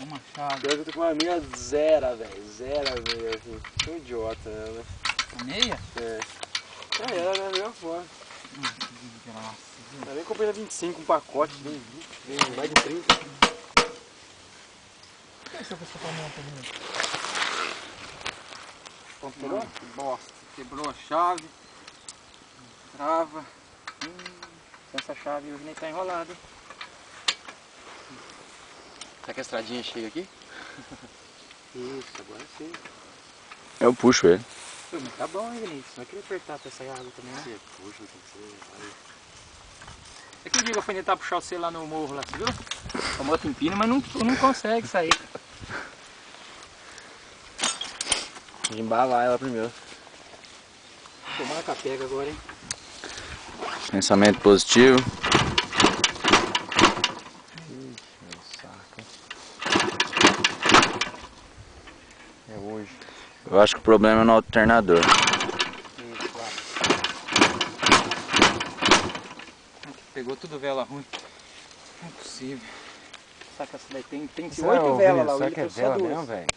Uma chave. Pior que eu tô com uma meia zero, velho. Zero a meia, assim. Tô idiota, né? A meia? É. Ah, era da mesma forma. Que desgraça, viu? Eu nem comprei na 25 um pacote, nem 20, nem mais de 30. O que é essa ferramenta mesmo? Comprou? Que bosta. Quebrou a chave. Trava. Essa chave hoje nem tá enrolada. Será que a estradinha chega aqui? Isso, agora sim. Eu puxo ele. Pô, mas tá bom, hein, Vinícius? Não vai querer apertar pra essa água também, né? Você puxa, tem que ser. Aquele dia que eu fui tentar puxar você lá no morro, lá, você viu? A moto empina, mas não consegue sair. Tem que embalar ela primeiro. Tomara que ela pega agora, hein? Pensamento positivo. Ixi, meu saco. É hoje. Eu acho que o problema é no alternador. Isso, lá. Pegou tudo vela ruim. Não é possível. Saca essa daí tem Será, 8 velas lá, será ele que é trouxe só vela duas. mesmo, velho?